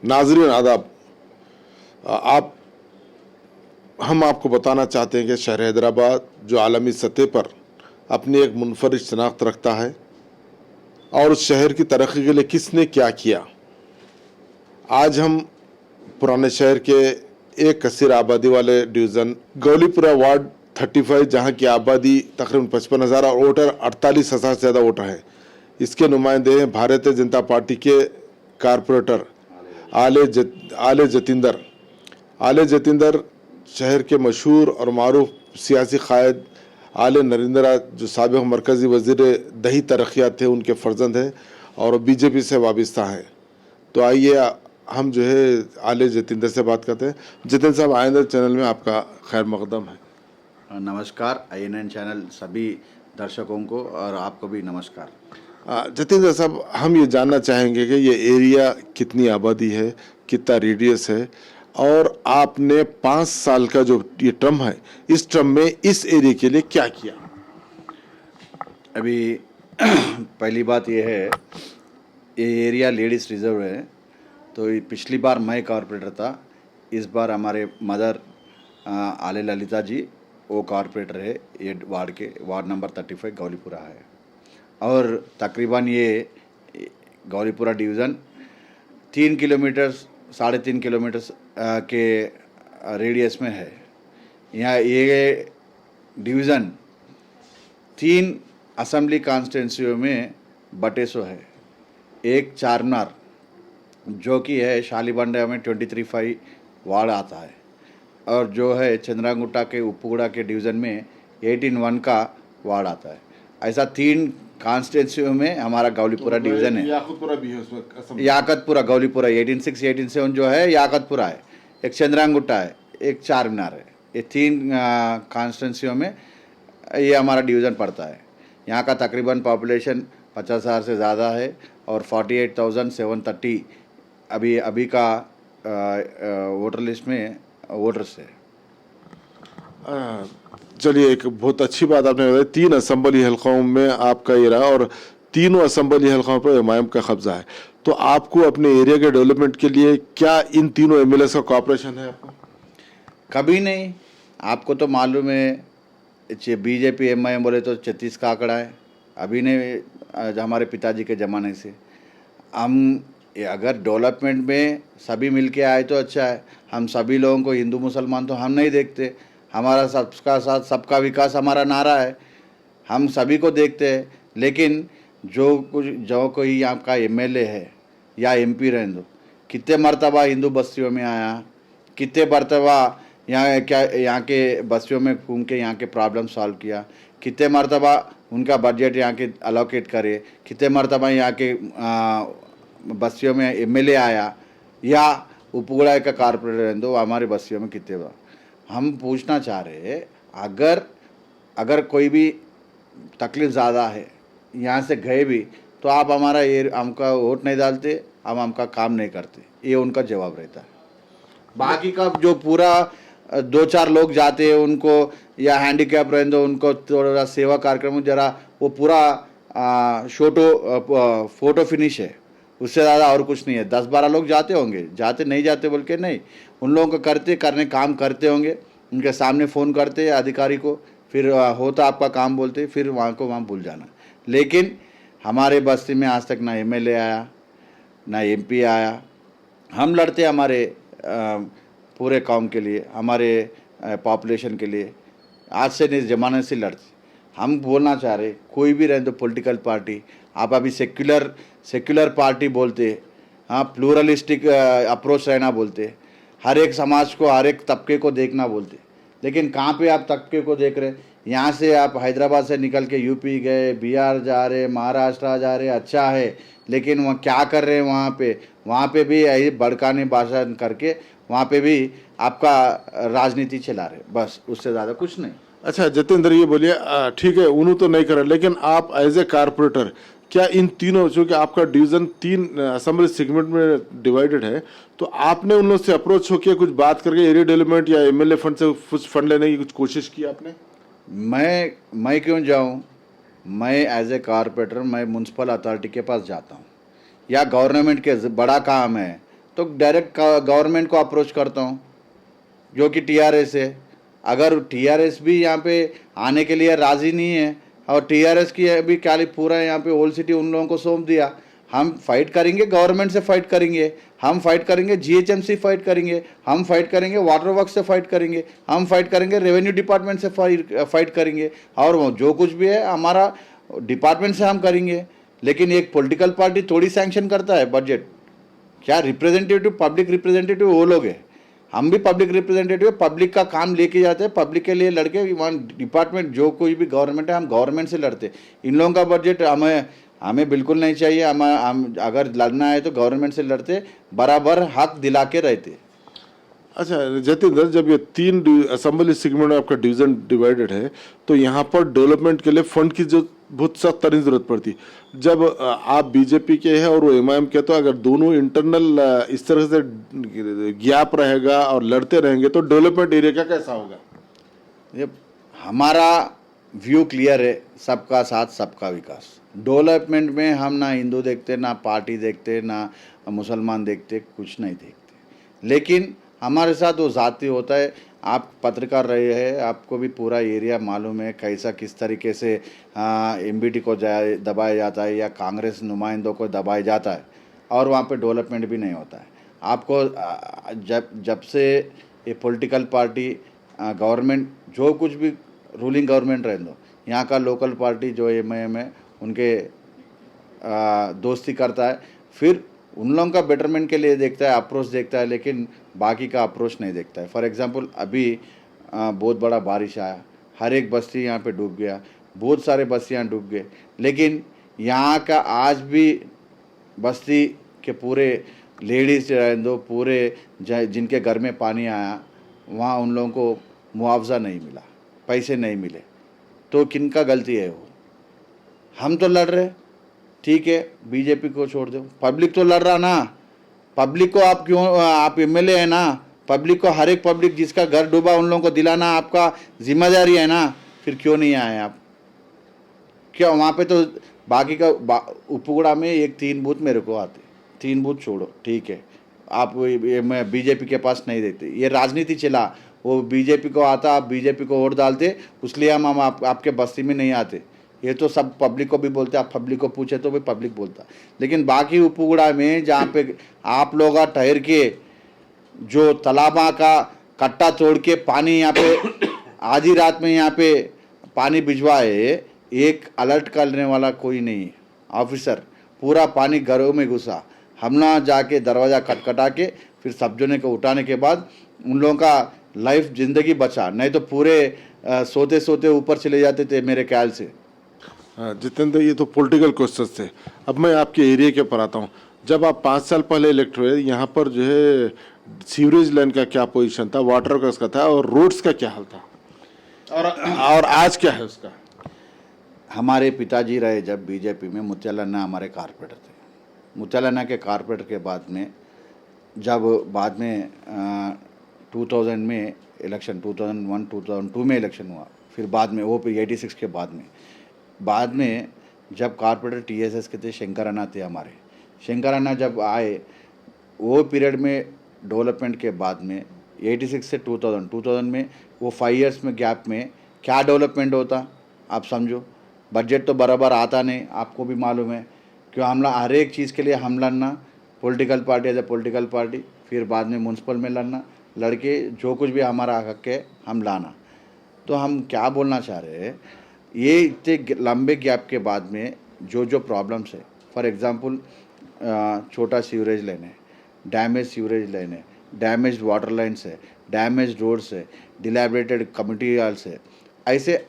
नाज़रीन आदाब। आप हम आपको बताना चाहते हैं कि शहर हैदराबाद जो आलमी सतह पर अपनी एक मुनफरिद शनाख्त रखता है और उस शहर की तरक्की के लिए किसने क्या किया। आज हम पुराने शहर के एक कसीर आबादी वाले डिवीज़न गौलीपुरा वार्ड 35 जहाँ की आबादी तकरीबन 55,000 और वोटर 48,000 से ज़्यादा वोटर है, इसके नुमाइंदे हैं भारतीय जनता पार्टी के कारपोरेटर आले जतिंदर शहर के मशहूर और मारूफ सियासी कायद आले नरेंद्र जो साबिक़ मरकज़ी वज़ीर दही तरक्यात थे, उनके फ़र्जंद हैं और बीजेपी से वाबस्ता हैं। तो आइए हम जो है आले जतिंदर से बात करते हैं। जतिन साहब, आइंदा चैनल में आपका खैर मकदम है। नमस्कार INN चैनल सभी दर्शकों को और आपको भी नमस्कार। जतिंदर साहब, हम ये जानना चाहेंगे कि ये एरिया कितनी आबादी है, कितना रेडियस है, और आपने 5 साल का जो ये टर्म है, इस टर्म में इस एरिया के लिए क्या किया? अभी पहली बात ये है, ये एरिया लेडीज़ रिजर्व है। तो पिछली बार मैं कॉरपोरेटर था, इस बार हमारे मदर आले ललिता जी वो कॉरपोरेटर है। ये वार्ड नंबर 35 गौलीपुरा है और तकरीबन ये गौलीपुरा डिवीज़न 3 किलोमीटर 3.5 किलोमीटर के रेडियस में है। यहाँ ये डिवीज़न 3 असेंबली कॉन्स्टिट्यूंसियों में बटेसो है। एक चारमीनार जो कि है शालीबंडा में 23/5 वार्ड आता है, और जो है चंद्रांगुट्टा के उप्पुगुड़ा के डिवीज़न में 18/1 का वार्ड आता है। ऐसा 3 कॉन्स्टिट्यूंसियों में हमारा गौलीपुरा डिवीज़न है। याकतपुरा भी है उसमें। याकतपुरा गौलीपुरा 18/6 18/7 जो है याकतपुरा है, एक चंद्रांगुट्टा है, एक चारमीनार है। ये 3 कॉन्स्टिट्यूंसियों में ये हमारा डिवीज़न पड़ता है। यहाँ का तकरीबन पॉपुलेशन 50,000 से ज़्यादा है और 48,730 अभी का वोटर लिस्ट में वोटर्स है। चलिए, एक बहुत अच्छी बात आपने बताई। 3 असेंबली हल्कों में आपका ये रहा और तीनों असेंबली हल्कों पर इमाम का कब्जा है। तो आपको अपने एरिया के डेवलपमेंट के लिए क्या इन तीनों एमएलए का कॉपरेशन है आपको? कभी नहीं। आपको तो मालूम है, बीजेपी MIM बोले तो 36 का आंकड़ा है। अभी नहीं, हमारे पिताजी के ज़माने से हम अगर डेवलपमेंट में सभी मिलके आए तो अच्छा है। हम सभी लोगों को, हिंदू मुसलमान तो हम नहीं देखते। हमारा सबका साथ सबका विकास हमारा नारा है, हम सभी को देखते हैं। लेकिन जो कोई यहाँ का MLA है या MP रहने दो, कितने मरतबा हिंदू बस्तियों में आया, कितने मरतबा यहाँ के बस्तियों में घूम के यहाँ के प्रॉब्लम सॉल्व किया, कितने मरतबा उनका बजट यहाँ के अलोकेट करे, कितने मरतबा यहाँ के बस्तियों में MLA आया या उप्पुगुड़ा का कॉर्पोरेटर रहने दो, हमारे बस्तियों में कितने बार। हम पूछना चाह रहे हैं, अगर कोई भी तकलीफ़ ज़्यादा है, यहाँ से गए भी तो आप हमका वोट नहीं डालते, हम हमका काम नहीं करते, ये उनका जवाब रहता है। बाकी का जो पूरा 2-4 लोग जाते हैं उनको, या हैंडीकैप रहने दो उनको, थोड़ा सेवा कार्यक्रम जरा वो पूरा फोटो फिनिश है, उससे ज़्यादा और कुछ नहीं है। 10-12 लोग जाते होंगे, जाते नहीं जाते बोल के नहीं, उन लोगों को काम करते होंगे, उनके सामने फ़ोन करते अधिकारी को, फिर होता आपका काम बोलते, फिर वहाँ भूल जाना। लेकिन हमारे बस्ती में आज तक ना MLA आया ना MP आया। हम लड़ते हमारे पूरे कौम के लिए, हमारे पॉपुलेशन के लिए, आज से नहीं ज़माने से लड़ते। हम बोलना चाह रहे, कोई भी रहे तो पॉलिटिकल पार्टी, आप अभी सेक्युलर पार्टी बोलते, हाँ, प्लूरलिस्टिक अप्रोच रहना बोलते, हर एक समाज को, हर एक तबके को देखना बोलते। लेकिन कहाँ पे आप तबके को देख रहे? यहाँ से आप हैदराबाद से निकल के UP गए, बिहार जा रहे, महाराष्ट्र जा रहे, अच्छा है, लेकिन वहाँ क्या कर रहे हैं? वहाँ पे भी यही भड़काने भाषण करके वहाँ पे भी आपका राजनीति चला रहे, बस, उससे ज़्यादा कुछ नहीं। अच्छा जतेंद्र, ये बोलिए, ठीक है, उन्होंने तो नहीं करा, लेकिन आप एज ए कारपोरेटर क्या इन तीनों, जो कि आपका डिवीज़न 3 असेंबली सेगमेंट में डिवाइडेड है, तो आपने उन लोगों से अप्रोच होकर कुछ बात करके एरिया डेवलपमेंट या MLA फंड से कुछ फंड लेने की कुछ कोशिश की आपने? मैं क्यों जाऊं? मैं एज ए कारपोरेटर मैं म्यूनसिपल अथॉरिटी के पास जाता हूं, या गवर्नमेंट के बड़ा काम है तो डायरेक्ट गवर्नमेंट को अप्रोच करता हूँ, जो कि टीआरएस है। अगर टीआरएस भी यहाँ पे आने के लिए राज़ी नहीं है और टीआरएस की अभी क्या पूरा यहाँ पे ओल्ड सिटी उन लोगों को सौंप दिया, हम फाइट करेंगे, गवर्नमेंट से फाइट करेंगे, हम फाइट करेंगे, जीएचएमसी फाइट करेंगे, हम फाइट करेंगे, वाटर वर्क से फाइट करेंगे, हम फाइट करेंगे, रेवेन्यू डिपार्टमेंट से फाइट करेंगे, और वो जो कुछ भी है हमारा डिपार्टमेंट से हम करेंगे। लेकिन एक पॉलिटिकल पार्टी थोड़ी सैंक्शन करता है बजट। क्या रिप्रेजेंटेटिव, पब्लिक रिप्रेजेंटेटिव वो लोग हैं, हम भी पब्लिक रिप्रेजेंटेटिव, पब्लिक का काम लेके जाते हैं, पब्लिक के लिए लड़के वहाँ डिपार्टमेंट जो कोई भी गवर्नमेंट है, हम गवर्नमेंट से लड़ते। इन लोगों का बजट हमें बिल्कुल नहीं चाहिए। हम अगर लड़ना है तो गवर्नमेंट से लड़ते, बराबर हक दिला के रहते। अच्छा जतिंदर, जब ये तीन असेंबली सेगमेंट में आपका डिवीजन डिवाइडेड है, तो यहाँ पर डेवलपमेंट के लिए फंड की जो बहुत सख्त तरीन जरूरत पड़ती। जब आप बीजेपी के हैं और वो एमआईएम के, तो अगर दोनों इंटरनल इस तरह से गैप रहेगा और लड़ते रहेंगे तो डेवलपमेंट एरिया का कैसा होगा? ये हमारा व्यू क्लियर है, सबका साथ सबका विकास। डेवलपमेंट में हम ना हिंदू देखते, ना पार्टी देखते, ना मुसलमान देखते, कुछ नहीं देखते। लेकिन हमारे साथ वो ज़ाती होता है। आप पत्रकार रहे हैं, आपको भी पूरा एरिया मालूम है कैसा किस तरीके से एमबीटी को दबाया जाता है या कांग्रेस नुमाइंदों को दबाया जाता है, और वहाँ पे डेवलपमेंट भी नहीं होता है। आपको जब से ये पॉलिटिकल पार्टी गवर्नमेंट जो कुछ भी रूलिंग गवर्नमेंट रह दो, यहाँ का लोकल पार्टी जो एमआईएम है उनके दोस्ती करता है, फिर उन लोगों का बेटरमेंट के लिए देखता है, अप्रोच देखता है, लेकिन बाकी का अप्रोच नहीं देखता है। फॉर एग्जांपल अभी बहुत बड़ा बारिश आया, हर एक बस्ती यहाँ पे डूब गया, बहुत सारे बस्तियाँ डूब गए, लेकिन यहाँ का आज भी बस्ती के पूरे लेडीज दो पूरे जिनके घर में पानी आया, वहाँ उन लोगों को मुआवजा नहीं मिला, पैसे नहीं मिले। तो किनका गलती है वो? हम तो लड़ रहे, ठीक है, बीजेपी को छोड़ दो, पब्लिक तो लड़ रहा ना। पब्लिक को आप क्यों, आप एमएलए है ना, पब्लिक को, हर एक पब्लिक जिसका घर डूबा उन लोगों को दिलाना आपका जिम्मेदारी है ना। फिर क्यों नहीं आए आप? क्यों वहाँ पे तो बाकी का उपगुड़ा में एक 3 बूथ मेरे को आते, 3 बूथ छोड़ो, ठीक है, आप मैं बीजेपी के पास नहीं देते। ये राजनीति चला, वो बीजेपी को आता, आप बीजेपी को वोट डालते, इसलिए हम आपके बस्ती में नहीं आते। ये तो सब पब्लिक को भी बोलते, आप पब्लिक को पूछे तो भी पब्लिक बोलता। लेकिन बाकी उपगुड़ा में जहाँ पे आप लोग ठहर के जो तालाबा का कट्टा तोड़ के पानी यहाँ पे आधी रात में यहाँ पे पानी भिजवाए, एक अलर्ट करने वाला कोई नहीं है ऑफिसर। पूरा पानी घरों में घुसा, हम ना जाके दरवाज़ा खटखटा के फिर सब जने को उठाने के बाद उन लोगों का लाइफ ज़िंदगी बचा, नहीं तो पूरे सोते सोते ऊपर चले जाते थे मेरे ख्याल से। जितेंद्र, ये तो पॉलिटिकल क्वेश्चंस थे। अब मैं आपके एरिया के पर आता हूँ। जब आप 5 साल पहले इलेक्ट हुए, यहाँ पर जो है सीवरेज लाइन का क्या पोजीशन था, वाटर वर्क्स का था, और रोड्स का क्या हाल था, और आज क्या है उसका? हमारे पिताजी रहे जब बीजेपी में, मुत्यालन्ना हमारे कारपोरेटर थे। मुत्यालन्ना के कारपोरेटर के बाद में जब बाद में 2000 में इलेक्शन, 2001-2002 में इलेक्शन हुआ, फिर बाद में वो 86 के बाद में जब कारपोरेटर टीएसएस के थे, शंकर अन्ना थे हमारे। शंकर अन्ना जब आए, वो पीरियड में डेवलपमेंट के बाद में 86 से 2000 में वो 5 इयर्स में गैप में क्या डेवलपमेंट होता आप समझो। बजट तो बराबर आता नहीं, आपको भी मालूम है। क्यों हमला हर एक चीज़ के लिए हम लड़ना, political party as a political party, फिर बाद में म्यूनसिपल में लड़ना, लड़के जो कुछ भी हमारा हक है हम लाना। तो हम क्या बोलना चाह रहे हैं, ये इतने लंबे गैप के बाद में जो प्रॉब्लम्स है, फॉर एग्ज़ाम्पल छोटा सीवरेज लाइन है, डैमेज सीवरेज लाइन है, डैमेज वाटर लाइन्स है, डैमेज रोड्स है, डिलैबरेटेड कम्युनिटी हॉल्स है, ऐसे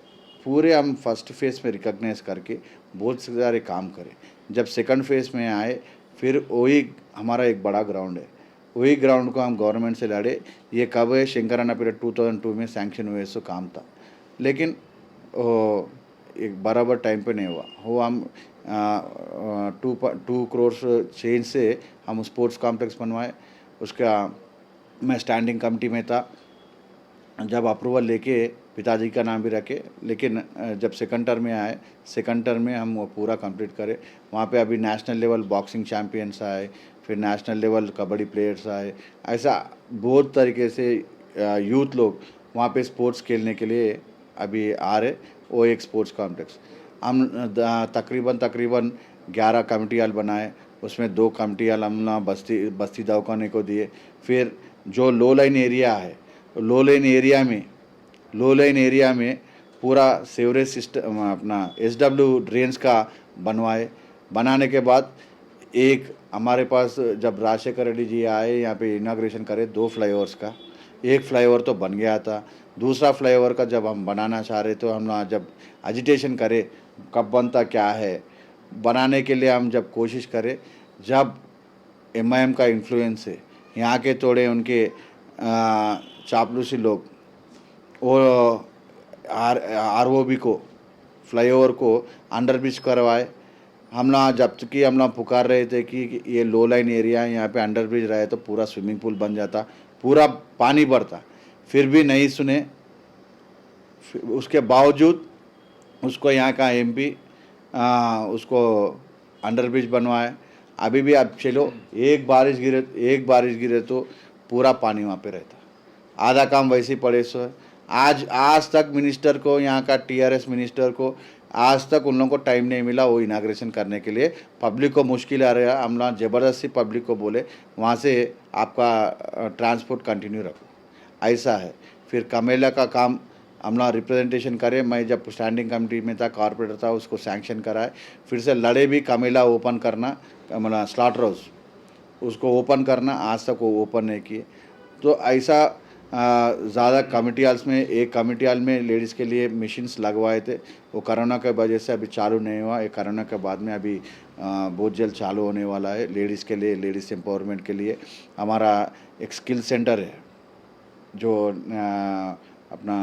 पूरे हम फर्स्ट फेज़ में रिकॉग्नाइज करके बहुत सारे काम करें। जब सेकंड फेज़ में आए, फिर वही हमारा एक बड़ा ग्राउंड है, वही ग्राउंड को हम गवर्नमेंट से लड़े। ये कब है, शंकर अन्ना पीरियड 2002 में सैंक्शन हुए सो काम था, लेकिन एक बराबर टाइम पे नहीं हुआ। वो हम 2 करोड़ चेंज से हम स्पोर्ट्स कॉम्प्लेक्स बनवाए, उसका मैं स्टैंडिंग कमेटी में था। जब अप्रूवल लेके पिताजी का नाम भी रखे, लेकिन जब सेकंड टर्म में आए, सेकंड टर्म में हम वो पूरा कंप्लीट करें। वहाँ पे अभी नेशनल लेवल बॉक्सिंग चैम्पियंस आए, फिर नेशनल लेवल कबड्डी प्लेयर्स आए, ऐसा बहुत तरीके से यूथ लोग वहाँ पे स्पोर्ट्स खेलने के लिए अभी आ रहे। वो एक स्पोर्ट्स कॉम्प्लेक्स हम तकरीबन 11 कमेटी हॉल बनाए, उसमें 2 कमेटी हॉल हम बस्ती दवाखाने को दिए। फिर जो लो लाइन एरिया है, लो लाइन एरिया में पूरा सीवरेज सिस्टम अपना SW ड्रेन्स का बनाने के बाद एक हमारे पास जब राजशेखर रेड्डी जी आए यहाँ पे इनाग्रेशन करे 2 फ्लाईओवर्स का, एक फ्लाईओवर तो बन गया था, दूसरा फ्लाईओवर का जब हम बनाना चाह रहे तो हम जब एजिटेशन करे कब बनता क्या है बनाने के लिए, हम जब कोशिश करें, जब MIM का इन्फ्लुएंस है यहाँ के थोड़े उनके चापलूसी लोग और ROB को फ्लाईओवर को अंडरब्रिज करवाए। हम लोग जब कि हम लोग पुकार रहे थे कि ये लो लाइन एरिया है, यहाँ पे अंडरब्रिज रहे तो पूरा स्विमिंग पूल बन जाता, पूरा पानी भरता, फिर भी नहीं सुने। उसके बावजूद उसको यहाँ का MP उसको अंडरब्रिज बनवाए। अभी भी आप चलो एक बारिश गिरे तो पूरा पानी वहाँ पे रहता, आधा काम वैसे ही पड़े सो है। आज तक मिनिस्टर को, यहाँ का TRS मिनिस्टर को आज तक उन लोगों को टाइम नहीं मिला वो इनाग्रेशन करने के लिए। पब्लिक को मुश्किल आ रहा है, हम लोग ज़बरदस्ती पब्लिक को बोले वहाँ से आपका ट्रांसपोर्ट कंटिन्यू रखो, ऐसा है। फिर कमेला का काम हम लोग रिप्रेजेंटेशन करे, मैं जब स्टैंडिंग कमेटी में था, कॉर्पोरेटर था, उसको सैंक्शन कराए, फिर से लड़े भी कमेला ओपन करना, मतलब स्लॉटर हाउस उसको ओपन करना, आज तक वो ओपन नहीं किए। तो ऐसा ज़्यादा कमेटी हॉल्स में, एक कमेटी हॉल में लेडीज़ के लिए मशीन्स लगवाए थे, वो कोरोना के वजह से अभी चालू नहीं हुआ। ये कोरोना के बाद में अभी बहुत जल्द चालू होने वाला है लेडीज़ के लिए, लेडीज़ एम्पावरमेंट के लिए। हमारा एक स्किल सेंटर है जो अपना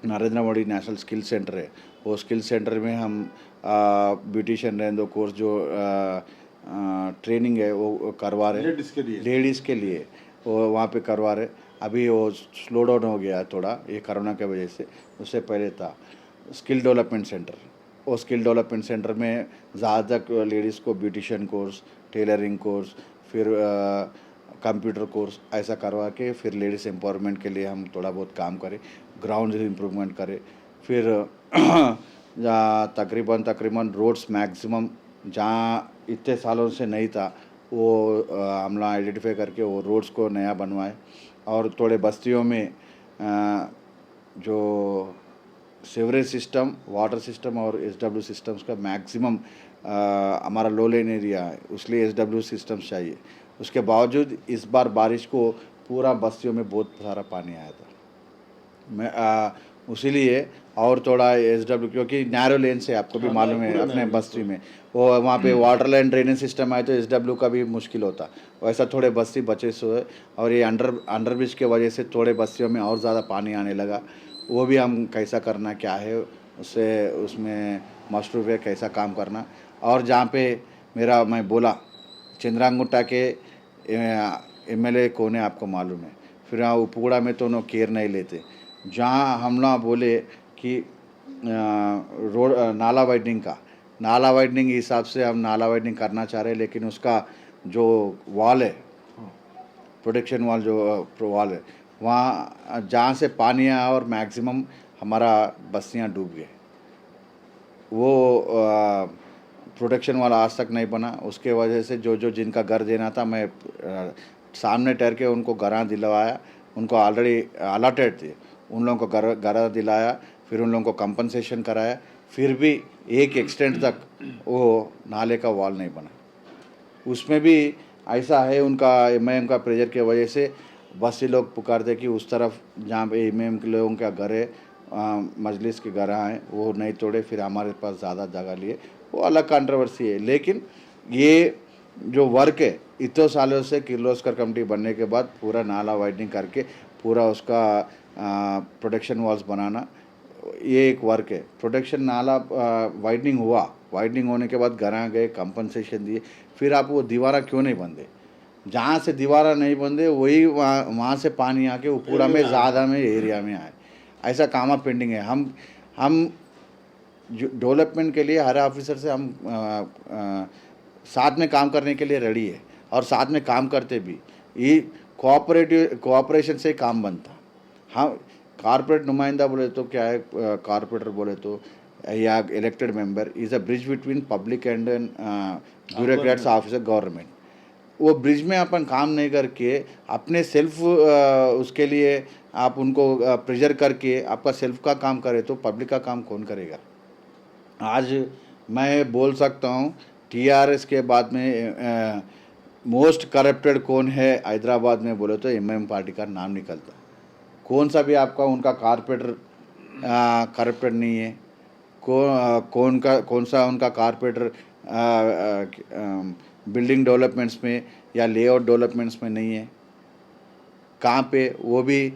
Narendra Modi national skill centre है, वो स्किल सेंटर में हम ब्यूटिशियन रेंदो कोर्स जो ट्रेनिंग है वो करवा रहे लेडीज़ के लिए वो वहाँ पे करवा रहे। अभी वो स्लो डाउन हो गया थोड़ा ये कोरोना के वजह से, उससे पहले था स्किल डेवलपमेंट सेंटर। वो स्किल डेवलपमेंट सेंटर में ज़्यादातर लेडीज़ को ब्यूटिशियन कोर्स, टेलरिंग कोर्स, फिर कंप्यूटर कोर्स ऐसा करवा के फिर लेडीज़ एम्पावरमेंट के लिए हम थोड़ा बहुत काम करें, ग्राउंड इम्प्रूवमेंट करें। फिर तकरीबन रोड्स मैक्सिमम जहाँ इतने सालों से नहीं था वो हम लोग आइडेंटिफाई करके वो रोड्स को नया बनवाए। और थोड़े बस्तियों में जो सीवरेज सिस्टम, वाटर सिस्टम और SW सिस्टम्स का मैक्सिमम हमारा लो लाइन एरिया है, उसलिए SW सिस्टम्स चाहिए। उसके बावजूद इस बार बारिश को पूरा बस्तियों में बहुत सारा पानी आया था। मैं उसीलिए और थोड़ा SW, क्योंकि नैरो लेन से आपको भी मालूम है अपने बस्ती में वो वहाँ पे वाटर लाइन ड्रेनेज सिस्टम आए तो SW का भी मुश्किल होता, वैसा थोड़े बस्ती बचे सो है। और ये अंडरब्रिज के वजह से थोड़े बस्तियों में और ज़्यादा पानी आने लगा, वो भी हम कैसा करना क्या है उससे उसमें मशरूफ है कैसा काम करना। और जहाँ पे मैं बोला चंद्रांगुट्टा के MLA कौन है आपको मालूम है, फिर वहाँ उपगुड़ा में तो उन्होंने केयर नहीं लेते। जहाँ हम लोग बोले कि रोड नाला वाइडनिंग के हिसाब से हम नाला वाइडनिंग करना चाह रहे हैं, लेकिन उसका जो वॉल है, प्रोटेक्शन वॉल जो वॉल है, वहाँ जहाँ से पानी आया और मैक्सिमम हमारा बस्तियाँ डूब गए, वो प्रोटेक्शन वाला आज तक नहीं बना। उसके वजह से जो जिनका घर देना था, मैं सामने ठहर के उनको घर दिलवाया, उनको ऑलरेडी अलॉटेड थे, उन लोगों को घर दिलाया, फिर उन लोगों को कंपनसेशन कराया, फिर भी एक एक्सटेंट तक वो नाले का वॉल नहीं बना। उसमें भी ऐसा है उनका MIM का प्रेशर के वजह से बस्ती लोग पुकारते कि उस तरफ जहाँ पे MIM के लोगों का घर है, मजलिस के घर हैं, वो नहीं तोड़े, फिर हमारे पास ज़्यादा जगह लिए, वो अलग कंट्रोवर्सी है। लेकिन ये जो वर्क है इतने सालों से किर्लोस्कर कमेटी बनने के बाद पूरा नाला वाइडनिंग करके पूरा उसका प्रोटेक्शन वॉल्स बनाना, ये एक वर्क है। प्रोटेक्शन नाला वाइडनिंग हुआ, वाइडनिंग होने के बाद घर गए, कंपनसेशन दिए, फिर आप वो दीवारा क्यों नहीं बंदे, जहाँ से दीवारा नहीं बंदे वही वहाँ से पानी आके उपड़ा में ज़्यादा में एरिया में आए, ऐसा काम पेंडिंग है। हम डेवलपमेंट के लिए हर ऑफिसर से हम साथ में काम करने के लिए रेडी है। और साथ में काम करते भी। ये कोऑपरेशन से काम बनता। हाँ, कॉर्पोरेट नुमाइंदा बोले तो क्या है, कॉर्पोरेटर बोले तो या elected member is a bridge between public and bureaucrats officer government. वो ब्रिज में अपन काम नहीं करके अपने सेल्फ उसके लिए आप उनको प्रेशर करके आपका सेल्फ का काम करे तो पब्लिक का काम कौन करेगा। आज मैं बोल सकता हूँ टीआरएस के बाद में मोस्ट करप्टेड कौन है हैदराबाद में बोले तो एमआईएम पार्टी का नाम निकलता। कौन सा भी आपका उनका कारपोरेटर करप्टेड नहीं है। कौन सा उनका कारपोरेटर बिल्डिंग डेवलपमेंट्स में या लेआउट डेवलपमेंट्स में नहीं है। कहाँ पे वो भी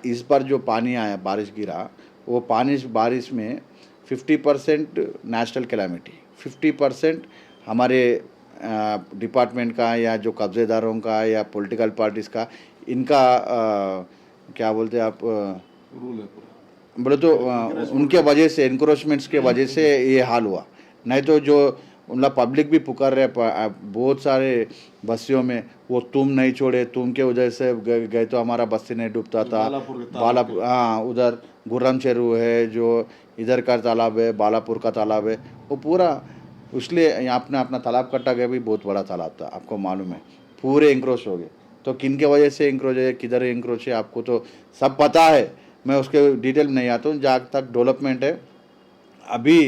इस बार जो पानी आया, बारिश गिरा, वो बारिश में 50% नेशनल कैलामिटी, 50% हमारे डिपार्टमेंट का या जो कब्जेदारों का या पॉलिटिकल पार्टीज़ का, इनका क्या बोलते हैं आप, रूल है पूरा। बोले तो उनके वजह से, इंक्रोचमेंट्स के वजह से ये हाल हुआ। नहीं तो जो उनका पब्लिक भी पुकार रहे बहुत सारे बस्तियों में, वो तुम नहीं छोड़े, तुम के वजह से गए तो हमारा बस्ती नहीं डूबता था। बालापुर, हाँ, उधर गुर्रम चेरू है, जो इधर का तालाब है, बालापुर का तालाब है, वो पूरा, इसलिए यहाँ अपना तालाब कट्टा गया भी बहुत बड़ा तालाब था, आपको मालूम है, पूरे इंक्रोच हो गए। तो किन के वजह से इंक्रोच है, किधर इंक्रोच है, आपको तो सब पता है, मैं उसके डिटेल में नहीं आता हूँ। जहाँ तक डेवलपमेंट है अभी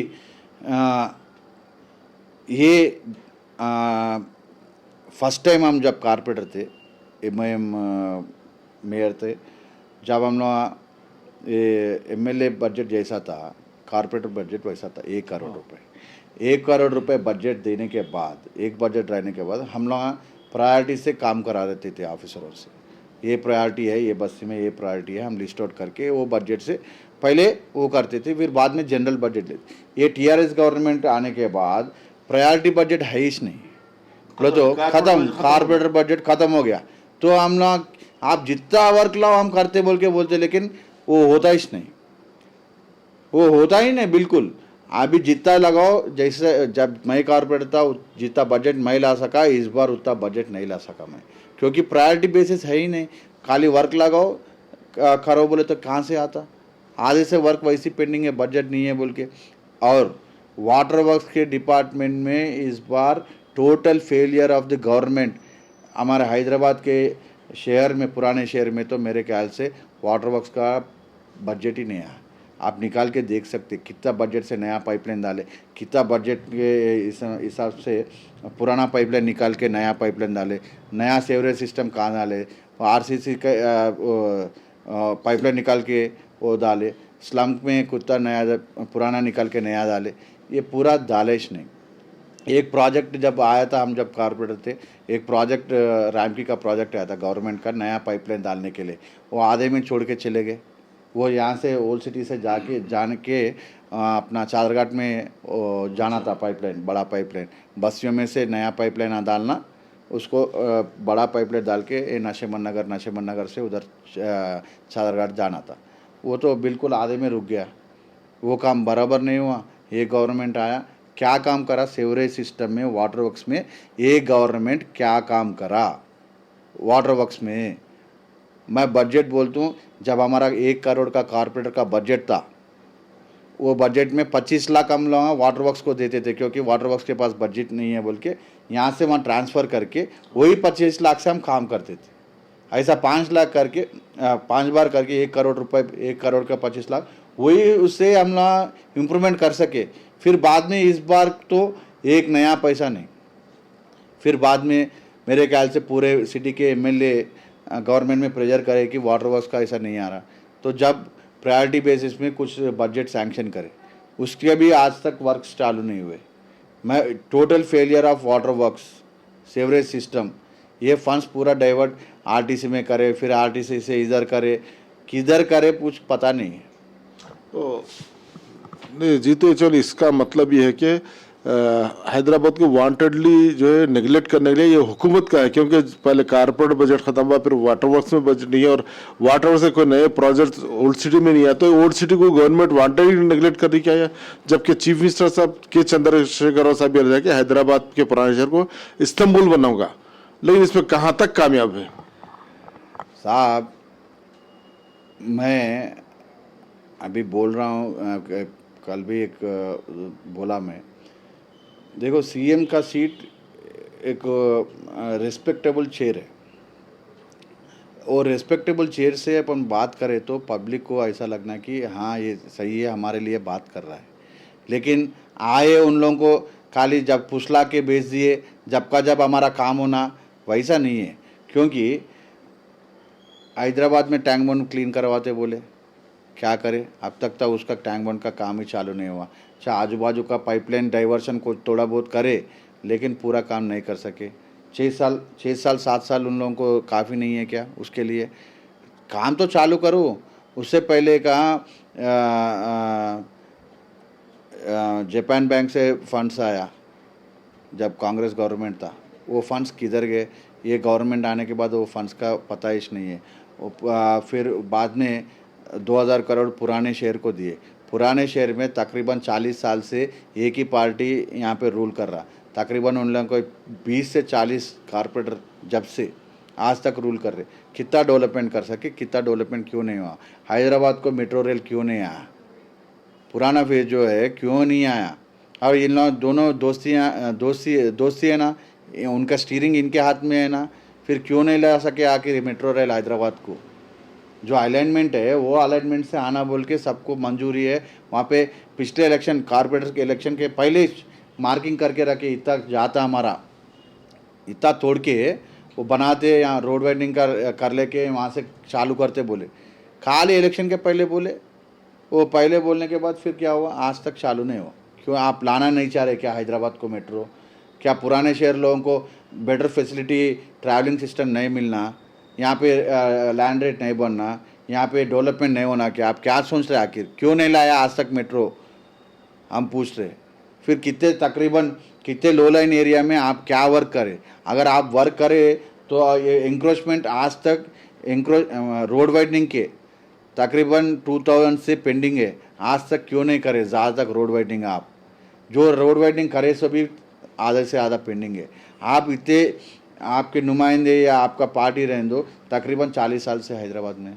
ये फर्स्ट टाइम हम जब कारपोरेटर थे, एमआईएम मेयर थे, जब हम लोग एमएलए बजट जैसा था, कारपोरेटर बजट वैसा था, 1 करोड़ रुपए। 1 करोड़ रुपए बजट देने के बाद, एक बजट रहने के बाद हम लोग प्रायोरिटी से काम करा देते थे ऑफिसरों से। ये प्रायोरिटी है, ये बस्ती में ये प्रायोरिटी है, हम लिस्ट आउट करके वो बजट से पहले वो करते थे, फिर बाद में जनरल बजट लेते। ये टीआरएस गवर्नमेंट आने के बाद प्रायोरिटी बजट है ही नहीं, बोलो तो खत्म, कारपोरेटर बजट खत्म हो गया। तो हम लोग आप जितना वर्क लाओ हम करते बोल के बोलते, लेकिन वो होता ही नहीं, वो होता ही नहीं बिल्कुल। अभी जितना लगाओ, जैसे जब मैं कारपोरेटर था जितना बजट मैं ला सका, इस बार उतना बजट नहीं ला सका मैं, क्योंकि प्रायोरिटी बेसिस है ही नहीं। खाली वर्क लगाओ करो बोले तो कहाँ से आता, आधे से वर्क वैसी पेंडिंग है, बजट नहीं है बोल के। और वाटर वर्क्स के डिपार्टमेंट में इस बार total failure of the government. हमारे हैदराबाद के शहर में, पुराने शहर में तो मेरे ख्याल से वाटर वर्क्स का बजट ही नहीं आया। आप निकाल के देख सकते कितना बजट से नया पाइपलाइन डाले, कितना बजट के हिसाब से पुराना पाइपलाइन निकाल के नया पाइपलाइन डाले, नया सेवरेज सिस्टम कहाँ डाले, आरसीसी का पाइपलाइन निकाल के वो डाले, स्लम में कुत्ता नया पुराना निकाल के नया डाले, ये पूरा दालेश नहीं। एक प्रोजेक्ट जब आया था, हम जब कारपोरेटर थे, एक प्रोजेक्ट रामकी का प्रोजेक्ट आया था गवर्नमेंट का, नया पाइपलाइन डालने के लिए, वो आधे में छोड़ के चले गए। वो यहाँ से ओल्ड सिटी से जान के अपना चादरघाट में जाना था पाइपलाइन, बड़ा पाइपलाइन, बस्तियों में से नया पाइपलाइन डालना, उसको बड़ा पाइपलाइन डाल के नशेमन नगर से उधर चादरघाट जाना था। वो तो बिल्कुल आधे में रुक गया, वो काम बराबर नहीं हुआ। ये गवर्नमेंट आया, क्या काम करा सेवरेज सिस्टम में, वाटर वर्क्स में, ये गवर्नमेंट क्या काम करा वाटर वर्क्स में। मैं बजट बोलता हूँ, जब हमारा 1 करोड़ का कारपोरेटर का बजट था, वो बजट में 25 लाख हम लोग वाटर वर्क्स को देते थे, क्योंकि वाटर वर्क्स के पास बजट नहीं है बोल के यहाँ से वहाँ ट्रांसफ़र करके वही 25 लाख से हम काम करते थे। ऐसा 5 लाख करके 5 बार करके 1 करोड़ रुपए, 1 करोड़ का 25 लाख, वही उससे हम लोग इम्प्रूवमेंट कर सके। फिर बाद में इस बार तो एक नया पैसा नहीं। फिर बाद में मेरे ख्याल से पूरे सिटी के एमएलए गवर्नमेंट में प्रेशर करे कि वाटर वर्क्स का ऐसा नहीं आ रहा, तो जब प्रायोरिटी बेसिस में कुछ बजट सैंक्शन करे, उसके भी आज तक वर्क चालू नहीं हुए। मैं total failure of water works, sewerage system, ये फंड्स पूरा डाइवर्ट आरटीसी में करे, फिर आरटीसी से इधर करे, किधर करे कुछ पता नहीं है। तो नहीं जी, तो चलो इसका मतलब ये है कि हैदराबाद को वांटेडली जो है नेगलेक्ट करने के लिए ये हुकूमत का है, क्योंकि पहले कारपोरेट बजट खत्म हुआ, फिर वाटर वर्क्स में बजट नहीं है, और वाटर वर्क से कोई नए प्रोजेक्ट ओल्ड सिटी में नहीं आया, तो ओल्ड सिटी को गवर्नमेंट वांटेडली नेगलेक्ट कर रही क्या है। जबकि चीफ मिनिस्टर साहब के चंद्रशेखर राव साहब ये कि हैदराबाद के पुराने शहर को इस्तांबुल बनाऊंगा, लेकिन इसमें कहाँ तक कामयाब है साहब? मैं अभी बोल रहा हूँ, कल भी एक बोला मैं, देखो सीएम का सीट एक रिस्पेक्टेबल चेयर है, और रिस्पेक्टेबल चेयर से अपन बात करें तो पब्लिक को ऐसा लगना कि हाँ ये सही है, हमारे लिए बात कर रहा है। लेकिन आए उन लोगों को खाली जब फुसला के भेज दिए, जब का जब हमारा काम होना, वैसा नहीं है। क्योंकि हैदराबाद में टैंक बंड क्लीन करवाते बोले, क्या करे, अब तक तो उसका टैंक बंड का काम ही चालू नहीं हुआ। अच्छा, आजू बाजू का पाइपलाइन डाइवर्शन को थोड़ा बहुत करे, लेकिन पूरा काम नहीं कर सके। 6 साल 7 साल उन लोगों को काफ़ी नहीं है क्या उसके लिए? काम तो चालू करो। उससे पहले कहा जापान बैंक से फंड्स आया जब कांग्रेस गवर्नमेंट था, वो फंड्स किधर गए? ये गवर्नमेंट आने के बाद वो फंड्स का पता ही नहीं है। फिर बाद में 2000 करोड़ पुराने शहर को दिए। पुराने शहर में तकरीबन 40 साल से एक ही पार्टी यहाँ पे रूल कर रहा। तकरीबन उन लोगों को 20 से 40 कारपोरेटर जब से आज तक रूल कर रहे। कितना डेवलपमेंट कर सके, कितना डेवलपमेंट क्यों नहीं हुआ? हैदराबाद को मेट्रो रेल क्यों नहीं आया? पुराना फेज जो है क्यों नहीं आया? और इन लोग दोनों दोस्ती है ना, उनका स्टीयरिंग इनके हाथ में है ना, फिर क्यों नहीं ला सके आखिर मेट्रो रेल हैदराबाद को? जो अलाइनमेंट है वो अलाइनमेंट से आना बोल के सबको मंजूरी है। वहाँ पे पिछले इलेक्शन, कारपोरेटर के इलेक्शन के पहले मार्किंग करके रखे, इतना जाता हमारा, इतना तोड़ के वो बनाते, यहाँ रोड वाइडनिंग कर लेके वहाँ से चालू करते बोले। खाली इलेक्शन के पहले बोले, वो पहले बोलने के बाद फिर क्या हुआ? आज तक चालू नहीं हुआ। क्यों? आप लाना नहीं चाह रहे क्या हैदराबाद को मेट्रो? क्या पुराने शहर लोगों को बेटर फैसिलिटी, ट्रैवलिंग सिस्टम नहीं मिलना, यहाँ पे लैंड रेट नहीं बनना, यहाँ पे डेवलपमेंट नहीं होना? क्या आप क्या सोच रहे? आखिर क्यों नहीं लाया आज तक मेट्रो, हम पूछ रहे। फिर कितने लो लाइन एरिया में आप क्या वर्क करें? अगर आप वर्क करें तो ये इंक्रोचमेंट आज तक रोड वाइडनिंग के तकरीबन 2000 से पेंडिंग है, आज तक क्यों नहीं करे? ज़्यादा तक रोड वाइडनिंग, आप जो रोड वाइडनिंग करे सो भी आधे से आधा पेंडिंग है। आप इतने, आपके नुमाइंदे या आपका पार्टी रहने दो, तकरीबन 40 साल से हैदराबाद में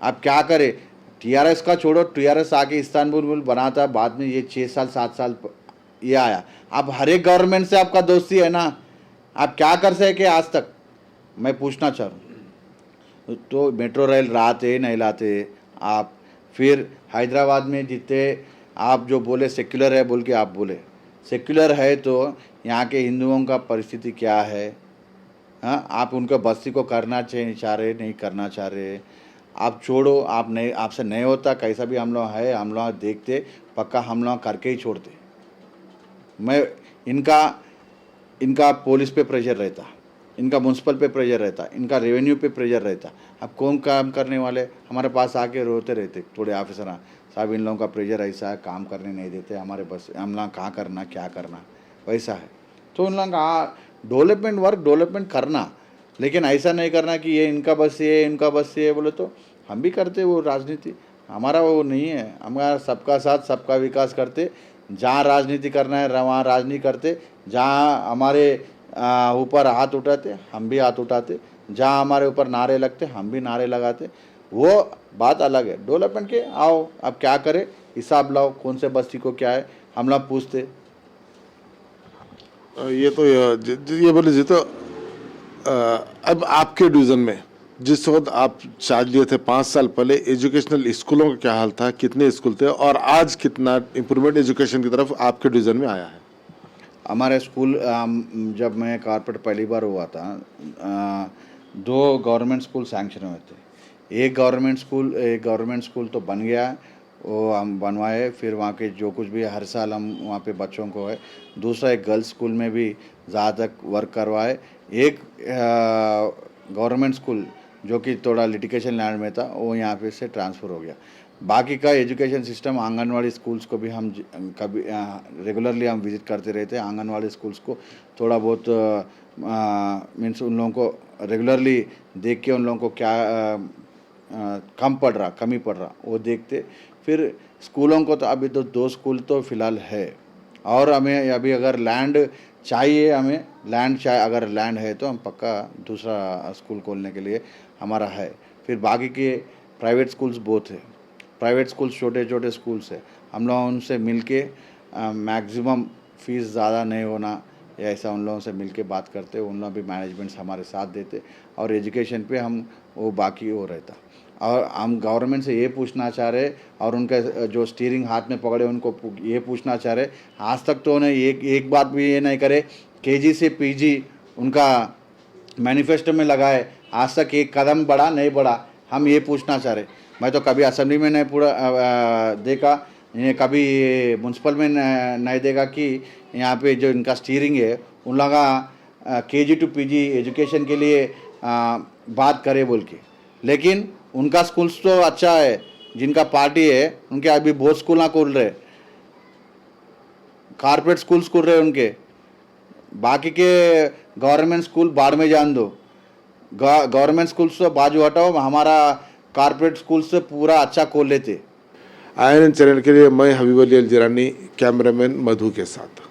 आप क्या करें? टीआरएस का छोड़ो, टीआरएस आके इस्तांबुल बनाता, बाद में ये 6 साल 7 साल ये आया। अब हर एक गवर्नमेंट से आपका दोस्ती है ना, आप क्या कर सके आज तक? मैं पूछना चाह रहा हूँ। तो मेट्रो रेल लाते नहीं लाते आप? फिर हैदराबाद में जितने आप जो बोले सेक्युलर है बोल के, आप बोले सेक्युलर है तो यहाँ के हिंदुओं का परिस्थिति क्या है? हाँ, आप उनको बस्ती को करना चाह रहे, नहीं करना चाह रहे? आप छोड़ो, आप नहीं, आपसे नहीं होता, कैसा भी हम लोग है, हम लोग देखते, पक्का हम लोग करके ही छोड़ते। मैं इनका पुलिस पे प्रेशर रहता, इनका म्यूनसिपल पे प्रेशर रहता, इनका रेवेन्यू पे प्रेशर रहता। अब कौन काम करने वाले? हमारे पास आके रोते रहते थोड़े ऑफिसर, साहब इन लोगों का प्रेशर ऐसा है, काम करने नहीं देते हमारे, बस हम लोग कहाँ करना, क्या करना, वैसा है। तो उन लोग डेवलपमेंट करना, लेकिन ऐसा नहीं करना कि ये इनका बस ये, इनका बस ये बोले तो हम भी करते वो राजनीति। हमारा वो नहीं है, हमारा सबका साथ सबका विकास करते। जहाँ राजनीति करना है वहाँ राजनीति करते, जहाँ हमारे ऊपर हाथ उठाते हम भी हाथ उठाते, जहाँ हमारे ऊपर नारे लगते हम भी नारे लगाते। वो बात अलग है। डेवलपमेंट के आओ, अब क्या करें, हिसाब लाओ, कौन से बस्ती को क्या है, हम लोग पूछते। ये तो ये बोले जी। तो अब आपके डिवीज़न में जिस वक्त आप चार्ज लिए थे 5 साल पहले, एजुकेशनल स्कूलों का क्या हाल था, कितने स्कूल थे, और आज कितना इम्प्रूवमेंट एजुकेशन की तरफ आपके डिवीज़न में आया है? हमारे स्कूल, जब मैं कारपोरेट पहली बार हुआ था, 2 गवर्नमेंट स्कूल सैंक्शन हुए थे। एक गवर्नमेंट स्कूल तो बन गया, वो हम बनवाए। फिर वहाँ के जो कुछ भी हर साल हम वहाँ पे बच्चों को है। दूसरा एक गर्ल्स स्कूल में भी ज़्यादा वर्क करवाए। एक गवर्नमेंट स्कूल जो कि थोड़ा लिटिगेशन लैंड में था, वो यहाँ पे से ट्रांसफ़र हो गया। बाकी का एजुकेशन सिस्टम आंगनवाड़ी स्कूल्स को भी हम कभी रेगुलरली हम विज़िट करते रहते हैं। आंगनवाड़ी स्कूल्स को थोड़ा बहुत मीन्स उन लोगों को रेगुलरली देख के उन लोगों को क्या कमी पड़ रहा वो देखते। फिर स्कूलों को तो अभी तो 2 स्कूल तो फ़िलहाल है, और हमें अभी अगर लैंड चाहिए, अगर लैंड है तो हम पक्का दूसरा स्कूल खोलने के लिए हमारा है। फिर बाकी के प्राइवेट स्कूल्स बहुत है, प्राइवेट स्कूल्स छोटे छोटे स्कूल्स है, हम लोग उनसे मिल के मैक्सिमम फ़ीस ज़्यादा नहीं होना या ऐसा उन लोगों से मिल के बात करते, उन लोग भी मैनेजमेंट्स हमारे साथ देते, और एजुकेशन पे हम वो बाकी वो रहता। और हम गवर्नमेंट से ये पूछना चाह रहे, और उनका जो स्टीयरिंग हाथ में पकड़े उनको ये पूछना चाह रहे, आज तक तो उन्हें एक बात भी ये नहीं करे, केजी से पीजी उनका मैनिफेस्टो में लगाए, आज तक एक कदम बढ़ा नहीं बढ़ा, हम ये पूछना चाह रहे। मैं तो कभी असेंबली में नहीं पूरा देखा, कभी म्यूनसिपल में नहीं देखा कि यहाँ पे जो इनका स्टीयरिंग है उन लोग केजी टू पीजी एजुकेशन के लिए बात करे बोल के। लेकिन उनका स्कूल्स तो अच्छा है, जिनका पार्टी है उनके अभी बहुत स्कूल ना खोल रहे, कारपोरेट स्कूल्स खोल रहे उनके। बाकी के गवर्नमेंट स्कूल बाढ़ में जान दो, गवर्नमेंट स्कूल्स तो बाजू हटाओ, हमारा कारपोरेट स्कूल से पूरा अच्छा खोल लेते। INN चैनल के लिए मैं हबीब अली अलजरानी, कैमरामैन मधु के साथ।